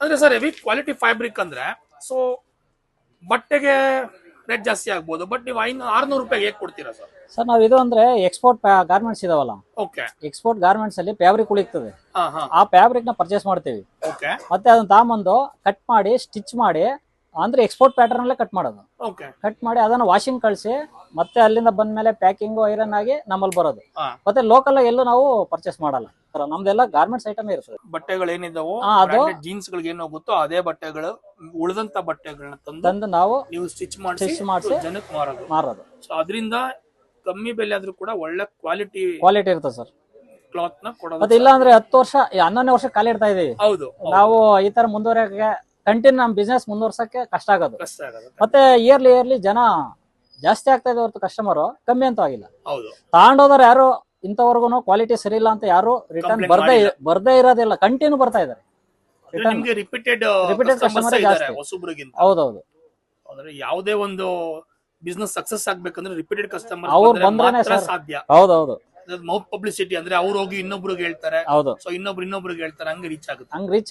ಅಂದ್ರೆ sir heavy quality fabric ಅಂದ್ರೆ so ಬಟ್ಟೆಗೆ ರೇಟ್ ಜಾಸ್ತಿ ಆಗ್ಬೋದು, ಬಟ್ ನೀವು 600 ರೂಪಾಯಿ ಹೇಗೆ ಕೊಡ್ತೀರಾ ಸರ್? ಸರ್ ನಾವು ಇದು ಅಂದ್ರೆ ಎಕ್ಸ್ಪೋರ್ಟ್ ಗಾರ್ಮೆಂಟ್ಸ್ ಇದಾವಲ್ಲ, ಓಕೆ. ಎಕ್ಸ್ಪೋರ್ಟ್ ಗಾರ್ಮೆಂಟ್ಸ್ ಅಲ್ಲಿ ಫ್ಯಾಬ್ರಿಕ್ ಉಳಿತದೆ, ಹಾ ಹಾ. ಆ ಫ್ಯಾಬ್ರಿಕ್ ನ ಪರ್ಚೇಸ್ ಮಾಡ್ತೀವಿ. ಓಕೆ ಮತ್ತೆ ಅದನ್ನ ತಗೊಂಬಂದು ಕಟ್ ಮಾಡಿ ಸ್ಟಿಚ್ ಮಾಡಿ, ಅಂದ್ರೆ ಎಕ್ಸ್ಪೋರ್ಟ್ ಪ್ಯಾಟರ್ನ್ ಅಲ್ಲೇ ಕಟ್ ಮಾಡೋದು. ಓಕೆ. ಕಟ್ ಮಾಡಿ ಅದನ್ನ ವಾಷಿಂಗ್ ಕಳಿಸಿ ಮತ್ತೆ ಅಲ್ಲಿಂದ ಬಂದ್ಮೇಲೆ ಪ್ಯಾಕಿಂಗ್ ಐರನ್ ಆಗಿ ನಮ್ಮಲ್ಲಿ ಬರೋದು. ಹಾ. ಮತ್ತೆ ಲೋಕಲ್ ಎಲ್ಲೂ ನಾವು ಪರ್ಚೇಸ್ ಮಾಡಲ್ಲ ಸರ್, ನಮ್ದೆಲ್ಲ ಗಾರ್ಮೆಂಟ್ಸ್ ಐಟಮ್ ಇರ್ತದೆ. ಬಟ್ಟೆಗಳು ಏನಿದಾವೋ ಅದು ಜೀನ್ಸ್ ಗಳಿಗೆ ಏನು ಹೋಗುತ್ತೋ ಅದೇ ಬಟ್ಟೆಗಳು, ಉಳಿದಂತ ಬಟ್ಟೆಗಳನ್ನ ತಂದು ನಾವು ನೀವು ಸ್ಟಿಚ್ ಸ್ಟಿಚ್ ಮಾಡಿಸಿ ಜನಕ್ಕೆ ಮಾರೋದು. ಸೊ ಅದರಿಂದ ಕಮ್ಮಿ ಬೆಲೆ ಆದ್ರೂ ಕೂಡ ಒಳ್ಳೆ ಕ್ವಾಲಿಟಿ ಇರ್ತದೆ ಸರ್. ಕ್ಲಾತ್ ನ ಕೊಡೋದು. ಮತ್ತೆ ಇಲ್ಲ ಅಂದ್ರೆ 10 ವರ್ಷ 11ನೇ ವರ್ಷ ಕಾಲ ಇಡ್ತಾ ಇದೀವಿ. ಹೌದು, ನಾವು ಈ ತರ ಮುಂದುವರೆಯಕ್ಕೆ ಕಂಟಿನ್ಯೂ ನಮ್ ಬಿಸ್ನೆಸ್ ಮುಂದುವರ್ಸಕ್ಕೆ ಕಷ್ಟ ಆಗೋದು. ಕಷ್ಟ ಆಗುತ್ತೆ. ಮತ್ತೆ ಇಯರ್ಲಿ ಜನ ಜಾಸ್ತಿ ಆಗ್ತಾ ಇದೆ ಹೊರತು ಕಸ್ಟಮರ್ ಕಮ್ಮಿ ಅಂತ ಆಗಿಲ್ಲ. ಹೌದು. ತಗೊಂಡೋದ್ರೆ ಯಾರು ಇಂಥವರೆಗೂ ಕ್ವಾಲಿಟಿ ಸರಿ ಇಲ್ಲ ಅಂತ ಯಾರು ರಿಟರ್ನ್ Complaint ಬರ್ದೇ ಇರೋದಿಲ್ಲ, ಕಂಟಿನ್ಯೂ ಬರ್ತಾ ಇದಾರೆ. ನಿಮ್ಗೆ ರಿಪೀಟೆಡ್ customer ಜಾಸ್ತಿ. ಹೊಸಬ್ರಿಗಿಂತ. ಹೌದೌದು. ಅಂದ್ರೆ ಯಾವುದೇ ಒಂದು ಬಿಸ್ನೆಸ್ ಸಕ್ಸಸ್ ಆಗ್ಬೇಕಂದ್ರೆ ರಿಪೀಟೆಡ್ ಕಸ್ಟಮರ್ ಅವ್ರು ಬಂದ್ರೇನೆ ಮಾತ್ರ ಸರ್. ಸಾಧ್ಯ. ಹೌದೌದು. ಮೌತ್ ಪಬ್ಲಿಸಿಟಿ ಅಂದ್ರೆ ಅವ್ರು ಹೋಗಿ ಇನ್ನೊಬ್ರಿಗೆ ಹೇಳ್ತಾರೆ, ಹೌದು, ಸೊ ಇನ್ನೊಬ್ರಿಗೆ ಹೇಳ್ತಾರೆ, ಹಂಗೆ ರೀಚ್ ಆಗುತ್ತೆ. ಹಂಗ್ ರೀಚ್